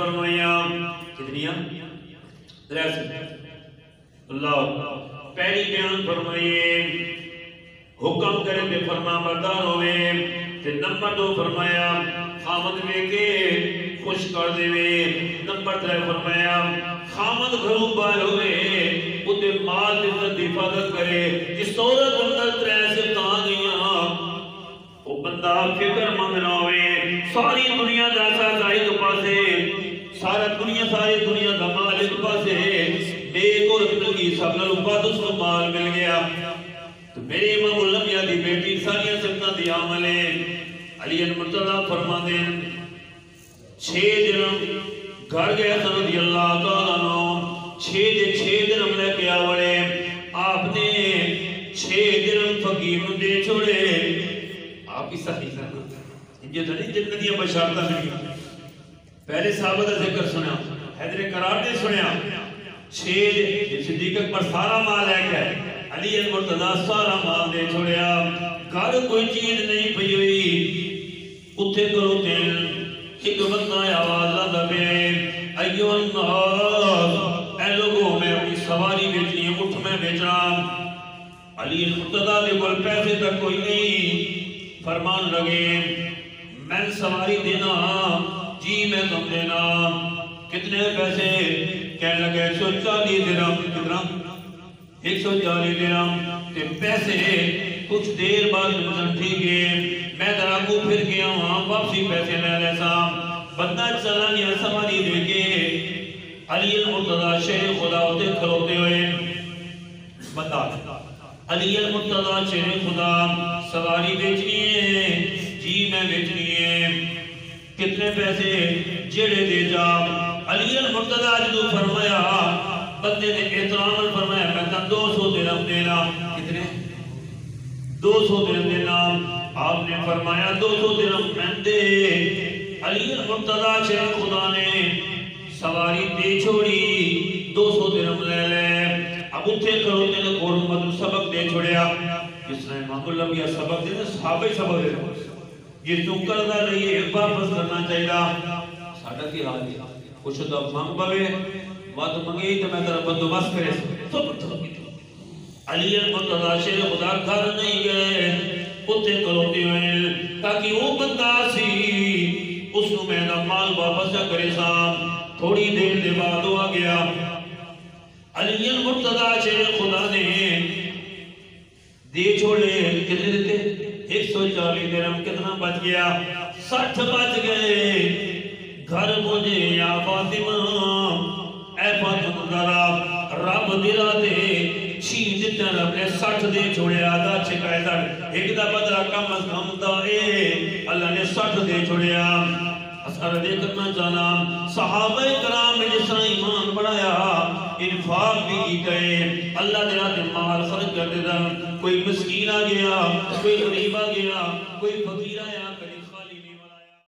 فرمایا کتنی اللہ پہلی بیان فرمائیے حکم کرے تے فرما بردار ہوئے تے نمبر 2 فرمایا خامد میں کے خوش کر دے نمبر 3 فرمایا خامد گھروں باہر ہوئے اتے مال عزت حفاظت کرے جس صورت اندر 3 سے کہانیاں وہ بندہ فکر مند نہ ہوئے ساری دنیا دا سا ایک پاسے ساری دنیا دا مال ایک پاسے ایک اور کی سب نے لوپات اس کو مال مل گیا تو میرے امام الانبیاء دی بیٹی ساریہ سبتہ دی عملے علی المرتضی فرما دیں 6 درم گھر گئے رضی اللہ تعالیٰ عنہ 6 درم لے کے آوڑے آپ نے 6 درم فقیر دے چھوڑے آپ ہی صحیح سننا یہ دنی جنتیاں بشارتہ نہیں پہلے صحابہ دا ذکر سنیا حیدر قرار دے سنیا 6 صدیق اکبر سارا مال ہے کہ علی المرتضی سارا مال دے چھوڑیا گھر کوئی چیز نہیں پئی ہوئی اتھے کرو تین ایک بندہ آواز لگا بے ایو الناس اے لوگوں میں اپنی سواری بیچنی ہے اٹھ میں بیچ رہا علی المرتضی دے بول پیسے تک کوئی نہیں فرمان لگے میں سواری دینا جی میں تم دینا کتنے پیسے کہنے لگے 140 درہم کتنا 140 درہم تے پیسے کچھ دیر بعد مجھن ٹھیک ہے میں دراکو پھر گیا وہاں واپسی پیسے لے لے سا بندہ چلا گیا سواری دے کے علی المرتضی شیر خدا ہوتے کھلوتے ہوئے بتا علی المرتضی شیر خدا سواری بیچنی ہے جی میں بیچنی ہے کتنے پیسے جڑے دے جا علی المرتضی جدو فرمایا بندے نے احترام فرمایا میں تا 200 درہم دینا کتنے 200 درہم دینا آپ نے فرمایا 200 درہم میں دے علی المرتضی شیر خدا نے سواری دے چھوڑی 200 درہم لے لے اب اتھے کرو تینے قرآن مدر سبق دے چھوڑیا جس نے امام الانبیاء سبق دے صحابہ سبق دے یہ تو کردہ رہی ہے واپس کرنا چاہیے ساڑھا کی حال ہے کچھ تو مانگ بھوے بات منگی تو میں ترہ بندوبست کرے تو پتہ علی المرتضی شیر خدا گھر نہیں گئے اتھے کروتے ہوئے تاکہ وہ بندہ سی اس نے میرا مال واپس جا کرے سا تھوڑی دیر دے بعد ہوا گیا علی المرتضی شیر خدا نے دے چھوڑے کتنے دیتے 140 درہم کتنا بچ گیا 60 بچ گئے گھر مجھے یا فاطمہ اے فاطمہ ذرا رب دلا دے چھین دیتا رب نے 60 دے چھوڑے آدھا چھکائے دا ایک دا بدرہ کم از کم دا اللہ نے 60 دے چھوڑے اثر دے کرنا چاہنا صحابہ کرام میں جس طرح ایمان بڑھایا انفاق بھی کی گئے اللہ دے راتے مال خرچ کر دیتا کوئی مسکین آ گیا کوئی غریب آ گیا کوئی فقیر آیا